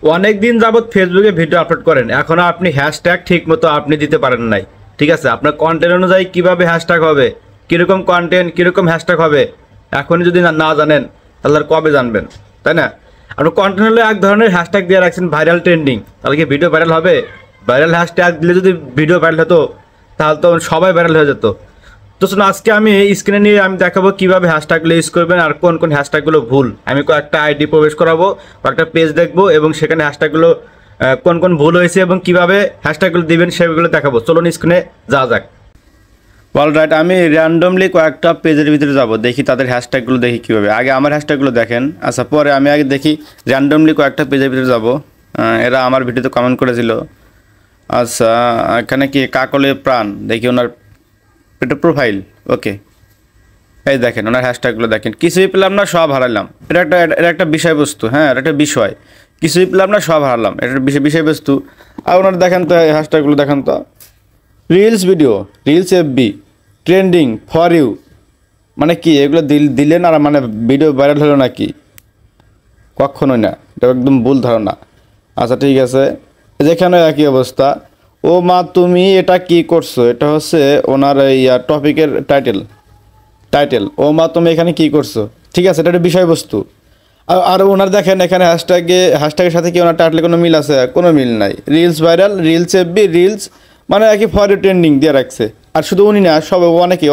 অনেক দিন যাবত ফেসবুকে ভিডিও আপলোড করেন, এখনো আপনি হ্যাশট্যাগ ঠিক মতো আপনি দিতে পারেন নাই। ঠিক আছে, আপনার কন্টেন্ট অনুযায়ী কিভাবে হ্যাশট্যাগ হবে, কিরকম কন্টেন্ট কিরকম হ্যাশট্যাগ হবে, এখনই যদি না জানেন তাহলে আর কবে জানবেন, তাই না? আপনার কন্টেন্ট হলে এক ধরনের হ্যাশট্যাগ দিয়ে রাখছেন ভাইরাল ট্রেন্ডিং, তাহলে কি ভিডিও ভাইরাল হবে? ভাইরাল হ্যাশট্যাগ দিলে যদি ভিডিও ভাইরাল হতো তাহলে তো সবাই ভাইরাল হয়ে যেত। তো শুনুন, আজকে আমি স্ক্রিনে নিয়ে আমি দেখাবো কিভাবে হ্যাশট্যাগুলো ইউজ করবেন আর কোন কোন হ্যাশট্যাগুলো ভুল। আমি কয়েকটা আইডি প্রবেশ করাবো, কয়েকটা পেজ দেখবো এবং সেখানে হ্যাশট্যাগুলো কোন কোন ভুল হয়েছে এবং কিভাবে হ্যাশট্যাগুলো দিবেন সেগুলো দেখাবো। চলুন স্ক্রিনে যাওয়া যাক। অলরাইট, আমি র্যান্ডমলি কয়েকটা পেজের ভিতরে যাব, দেখি তাদের হ্যাশট্যাগুলো দেখি কীভাবে। আগে আমার হ্যাশট্যাগুলো দেখেন, আচ্ছা পরে আমি আগে দেখি র্যান্ডমলি কয়েকটা পেজের ভিতরে যাব। এরা আমার ভিডিওতে কমেন্ট করেছিল। আচ্ছা, এখানে কি কাকলে প্রাণ, দেখি ওনার এটা প্রোফাইল। ওকে, এই দেখেন ওনার হ্যাশট্যাগুলো দেখেন। কিছুই পেলাম না, সব হারালাম। এটা একটা বিষয়বস্তু, হ্যাঁ এটা একটা বিষয়। কিছুই পেলাম না, সব হারালাম, এটা বিষয়বস্তু। আর ওনার দেখেন তো হ্যাশট্যাগুলো দেখেন তো, reels video, reels FB, trending, for you. মানে কি এগুলো দিলেন আর মানে ভিডিও ভাইরাল হলো নাকি? কখনোই না, এটা একদম ভুল ধারণা। আচ্ছা ঠিক আছে, যেখানে একই অবস্থা। ও মা তুমি এটা কি করছো, এটা হচ্ছে ওনার এই টপিকের টাইটেল। ও মা তুমি এখানে কি করছো, ঠিক আছে, এটা একটা বিষয়বস্তু। আর ওনার দেখেন এখানে হ্যাশট্যাগের সাথে কি ওনার টাইটেলে কোনো মিল আছে? কোনো মিল নাই। Reels viral, reels FB, reels, মানে একই ফর ট্রেন্ডিং দিয়ে রাখছে। আর শুধু উনি না, সব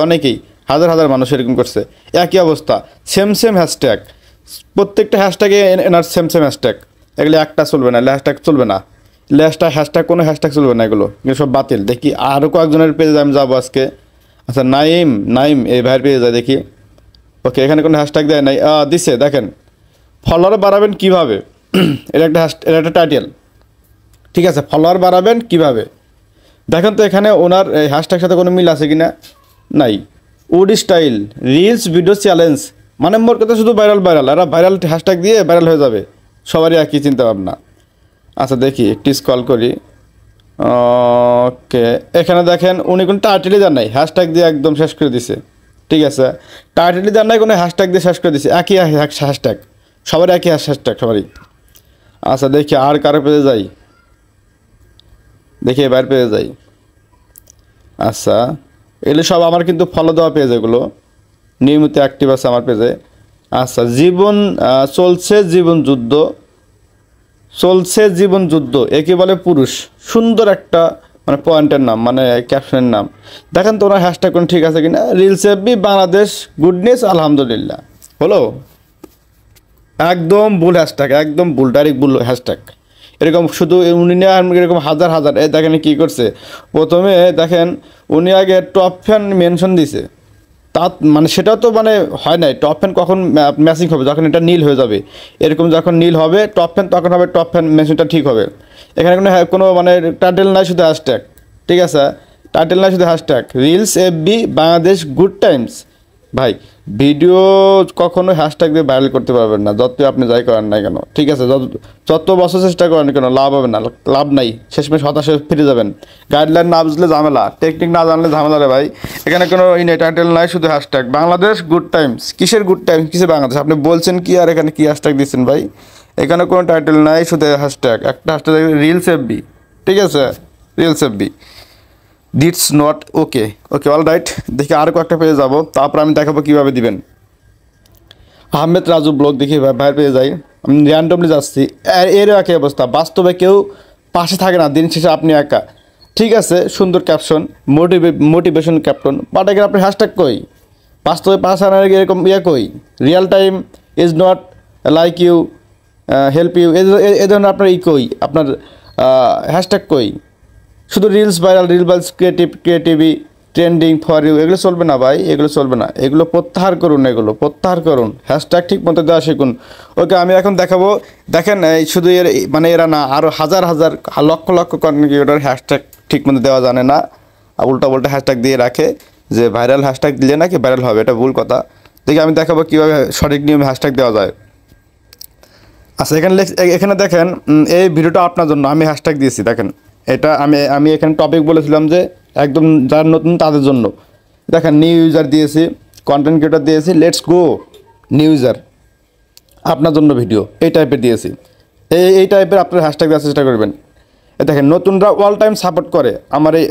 অনেকেই হাজার হাজার মানুষ এরকম করছে, একই অবস্থা, সেম হ্যাশট্যাগ। প্রত্যেকটা হ্যাশট্যাগে এনার সেম হ্যাশট্যাগ। এগুলো একটা চলবে না, হ্যাশট্যাগ চলবে না, কোনো হ্যাশট্যাগ চলবে না, এগুলো সব বাতিল। দেখি আরও কয়েকজনের পেজে আমি যাবো আজকে। আচ্ছা, নাইম এই ভাইয়ের পেজে যায় দেখি। ওকে, এখানে কোনো হ্যাশট্যাগ দেয় নাই, দিছে দেখেন। ফলোয়ার বাড়াবেন কিভাবে, এটা একটা টাইটেল। ঠিক আছে, ফলোয়ার বাড়াবেন কিভাবে দেখেন তো। এখানে ওনার হ্যাশট্যাগ সাথে কোনো মিল আছে কিনা? নাই। Wood style, reels video challenge, মানে মোর কথা শুধু ভাইরাল। এরা ভাইরাল হ্যাশট্যাগ দিয়ে ভাইরাল হয়ে যাবে, সবারই একই চিন্তা ভাবনা। আচ্ছা দেখি একটু স্ক্রল করি। ওকে, এখানে দেখেন উনি কোনো টাইটেলই দেন নাই, হ্যাশট্যাগ দিয়ে একদম শেষ করে দিছে। ঠিক আছে, টাইটেলই দেন নাই, কোনো হ্যাশট্যাগ দিয়ে শেষ করে দিছে, একই হ্যাশট্যাগ, সবারই একই হ্যাশট্যাগ সবারই। আচ্ছা দেখি আর কারো পেজে যাই, দেখি এবার পেজে যাই। আচ্ছা, এগুলো সব আমার কিন্তু ফলো দেওয়া পেজ, এগুলো নিয়মিত অ্যাক্টিভ আছে আমার পেজে। আচ্ছা, চলছে জীবন যুদ্ধ একে বলে পুরুষ। সুন্দর একটা মানে পয়েন্টের নাম, মানে ক্যাপশনের নাম। দেখেন তো ওনার হ্যাশট্যাগ কোন ঠিক আছে কিনা। রিলস এফবি বাংলাদেশ গুডনেস আলহামদুলিল্লাহ হলো। একদম ভুল হ্যাশট্যাগ, একদম ভুল, ডাইরেক্ট ভুল হ্যাশট্যাগ। এরকম শুধু উনি না, এরকম হাজার এই দেখেন কী করছে। প্রথমে দেখেন উনি আগে টপ ফ্যান মেনশন দিছে, তা মানে সেটা তো মানে হয় নাই। টপ ফ্যান কখন ম্যাচিং হবে, যখন এটা নীল হয়ে যাবে। এরকম যখন নীল হবে টপ ফ্যান, তখন হবে টপ ফ্যান মেশিনটা ঠিক হবে। এখানে কোনো মানে টাইটেল নাই, শুধু হ্যাশট্যাগ। ঠিক আছে, টাইটেল নাই, শুধু hashtag. Reels FB Bangladesh good times. ভাই, ভিডিও কখনো হ্যাশট্যাগ দিয়ে ভাইরাল করতে পারবেন না, যত আপনি যাই করেন না কেন। ঠিক আছে, যত বছর চেষ্টা করেন কেন, লাভ হবে না, লাভ নাই। শেষমেশ হতাশে ফিরে যাবেন। গাইডলাইন না বুঝলে ঝামেলা, টেকনিক না জানলে ঝামেলা রে ভাই। এখানে কোনো টাইটেল নাই, শুধু হ্যাশট্যাগ। বাংলাদেশ গুড টাইমস, কিসের গুড টাইমস, কিসের বাংলাদেশ আপনি বলছেন কি? আর এখানে কি হ্যাশট্যাগ দিচ্ছেন ভাই? এখানে কোনো টাইটেল নাই, শুধু হ্যাশট্যাগ। একটা হ্যাশট্যাগ রিলস এফবি। ঠিক আছে, reels FB, that's not okay. All right, দেখি আর কয়েকটা পেজে যাবো, তারপর আমি দেখাবো কীভাবে দিবেন। আহমেদ রাজু ব্লগ, দেখি ভাইয়ের পেয়ে যাই। আমি র্যান্ডমলি যাচ্ছি, এরও একই অবস্থা। বাস্তবে কেউ পাশে থাকে না, দিন শেষে আপনি একা। ঠিক আছে, সুন্দর ক্যাপশন, মোটিভেশন ক্যাপ্টন, বাট এখানে আপনার হ্যাশট্যাগ কই? বাস্তবে পাশে আনার এরকম কই? Real time is not like you, help you, এ ধরনের আপনার কই? আপনার হ্যাশট্যাগ কই? শুধু reels viral, creativity, trending, for you, এগুলো চলবে না ভাই, এগুলো চলবে না। এগুলো প্রত্যাহার করুন, হ্যাশট্যাগ ঠিক মতো দেওয়া শিখুন। ওকে, আমি এখন দেখাবো। দেখেন শুধু মানে এরা না, আরও হাজার লক্ষ কন্টেন্ট ক্রিয়েটর হ্যাশট্যাগ ঠিক মতো দেওয়া জানে না, উল্টা হ্যাশট্যাগ দিয়ে রাখে যে ভাইরাল হ্যাশট্যাগ দিলে নাকি ভাইরাল হবে। এটা ভুল কথা। দেখি আমি দেখাবো কীভাবে সঠিক নিয়মে হ্যাশট্যাগ দেওয়া যায়। আচ্ছা, এখানে দেখেন এই ভিডিওটা আপনার জন্য আমি হ্যাশট্যাগ দিয়েছি। দেখেন এটা আমি এখানে টপিক বলেছিলাম যে একদম যারা নতুন তাদের জন্য। দেখেন নিউ ইউজার দিয়েছি, কন্টেন্ট ক্রিয়েটর দিয়েছি, লেটস গো নিউ ইউজার, আপনার জন্য ভিডিও, এই টাইপের দিয়েছি। এই টাইপের আপনারা হ্যাশট্যাগ দেওয়ার চেষ্টা করবেন। দেখেন নতুনরা অল টাইম সাপোর্ট করে,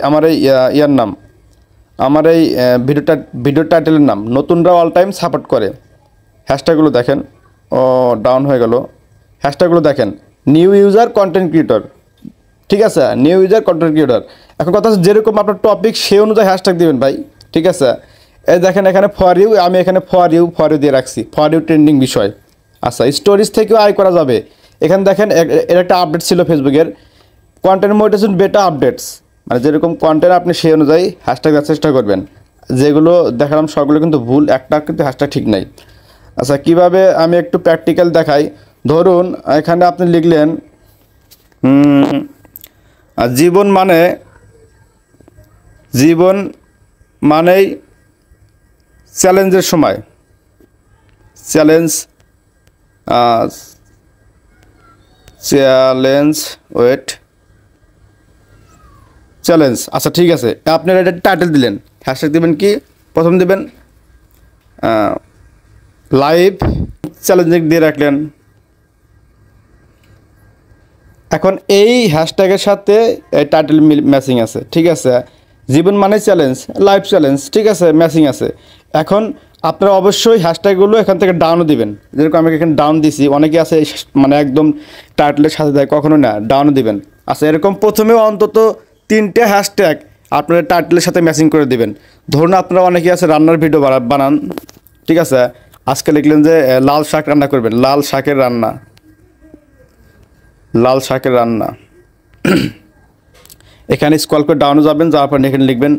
আমার এই ইয়ার নাম, আমার এই ভিডিও টাইটেলের নাম নতুনরা অল টাইম সাপোর্ট করে। হ্যাশট্যাগুলো দেখেন, ও ডাউন হয়ে গেল। হ্যাশট্যাগুলো দেখেন, নিউ ইউজার কন্টেন্ট ক্রিয়েটর, ঠিক আছে, নিউ ইউজার কন্টেন্ট ক্রিয়েটর। এখন কথা হচ্ছে যেরকম আপনার টপিক সেই অনুযায়ী হ্যাশট্যাগ দিবেন ভাই, ঠিক আছে। এই দেখেন এখানে ফর ইউ, আমি এখানে ফর ইউ দিয়ে রাখছি, ফর ইউ ট্রেন্ডিং বিষয়। আচ্ছা, স্টোরিজ থেকেও আয় করা যাবে। এখানে দেখেন এর একটা আপডেট ছিল ফেসবুকের, কন্টেন্ট মনিটাইজেশন বেটা আপডেটস, মানে যেরকম কন্টেন্ট আপনি সেই অনুযায়ী হ্যাশট্যাগ দেওয়ার চেষ্টা করবেন। যেগুলো দেখালাম সবগুলো কিন্তু ভুল, একটা কিন্তু হ্যাশট্যাগ ঠিক নাই। আচ্ছা, কিভাবে আমি একটু প্র্যাকটিক্যাল দেখাই। ধরুন এখানে আপনি লিখলেন জীবন মানেই চ্যালেঞ্জের সময়, চ্যালেঞ্জ চ্যালেঞ্জ। আচ্ছা ঠিক আছে, আপনারা এটা টাইটেল দিলেন, হ্যাশট্যাগ দেবেন কি, প্রথম দেবেন লাইভ চ্যালেঞ্জিং দিয়ে রাখলেন। এখন এই হ্যাশট্যাগের সাথে এই টাইটেল ম্যাচিং আছে, ঠিক আছে। জীবন মানে চ্যালেঞ্জ, লাইভ চ্যালেঞ্জ, ঠিক আছে, ম্যাচিং আছে। এখন আপনারা অবশ্যই হ্যাশট্যাগুলো এখান থেকে ডাউনও দিবেন, যেরকম আমি এখানে ডাউন দিছি, অনেকে আছে মানে একদম টাইটেলের সাথে দেয়, কখনো না, ডাউনও দিবেন। আচ্ছা, এরকম প্রথমেও অন্তত 3টে হ্যাশট্যাগ আপনারা টাইটেলের সাথে ম্যাচিং করে দিবেন। ধরুন আপনারা অনেকে আছে রান্নার ভিডিও বানান, ঠিক আছে, আজকে লিখলেন যে লাল শাক রান্না করবেন, লাল শাকের রান্না, লাল শাকের রান্না। এখানে স্ক্রল করে ডাউনে যাবেন, যাওয়ার পর এখানে লিখবেন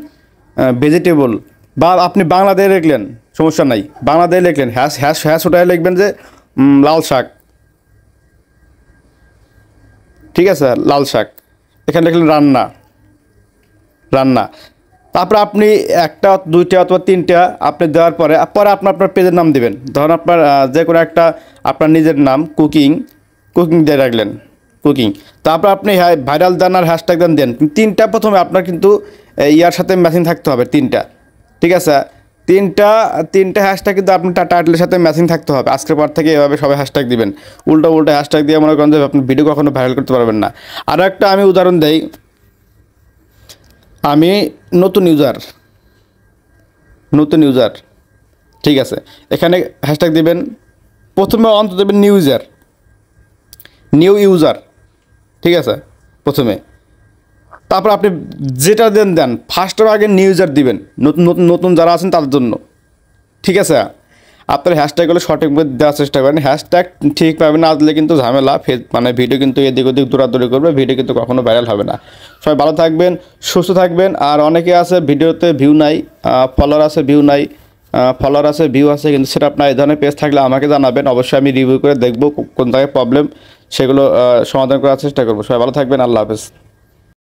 ভেজিটেবল, বা আপনি বাংলাদেশে লিখলেন, সমস্যা নাই, বাংলাদেশে লিখলেন, হ্যাশ ওটাই লিখবেন যে লাল শাক, ঠিক আছে, লাল শাক। এখানে লিখলেন রান্না। তারপর আপনি 1টা 2টা অথবা 3টা আপনি দেওয়ার পরে আপনার পেজের নাম দিবেন। ধরুন আপনার যে কোনো একটা আপনার নিজের নাম, কুকিং দিয়ে রাখলেন, কুকিং। তারপর আপনি ভাইরাল দেন আর হ্যাশট্যাগ দেন 3টা প্রথমে আপনার কিন্তু ইয়ার সাথে ম্যাচিং থাকতে হবে, 3টা, ঠিক আছে। 3টা হ্যাশট্যাগ কিন্তু আপনার টাইটেলের সাথে ম্যাচিং থাকতে হবে। আজকের পর থেকে এভাবে সবাই হ্যাশট্যাগ দিবেন, উল্টো হ্যাশট্যাগ দিয়ে মনে করেন যে আপনি ভিডিও কখনো ভাইরাল করতে পারবেন না। আরও একটা আমি উদাহরণ দেই, আমি নতুন ইউজার, ঠিক আছে। এখানে হ্যাশট্যাগ দিবেন, প্রথমে অন্তত দেবেন নিউ ইউজার, ঠিক আছে, প্রথমে। তারপর আপনি যেটা দেন ফার্স্টের আগে নিউ ইউজার দিবেন, নতুন যারা আছেন তাদের জন্য, ঠিক আছে। আপনার হ্যাশট্যাগুলো সঠিকভাবে দেওয়ার চেষ্টা করেন। হ্যাশট্যাগ ঠিক পাবেন না দিলে কিন্তু ঝামেলা, মানে ভিডিও কিন্তু এদিক ওদিক দৌড়াদৌড়ি করবে, ভিডিও কিন্তু কখনো ভাইরাল হবে না। সবাই ভালো থাকবেন, সুস্থ থাকবেন। আর অনেকে আছে ভিডিওতে ভিউ নাই, ফলোয়ার আছে ভিউ আছে, কিন্তু সেটা আপনার এই ধরনের পেজ থাকলে আমাকে জানাবেন, অবশ্যই আমি রিভিউ করে দেখবো কোন জায়গায় প্রবলেম, সেগুলো সমাধান করার চেষ্টা করবো। সবাই ভালো থাকবেন, আল্লাহ হাফেজ।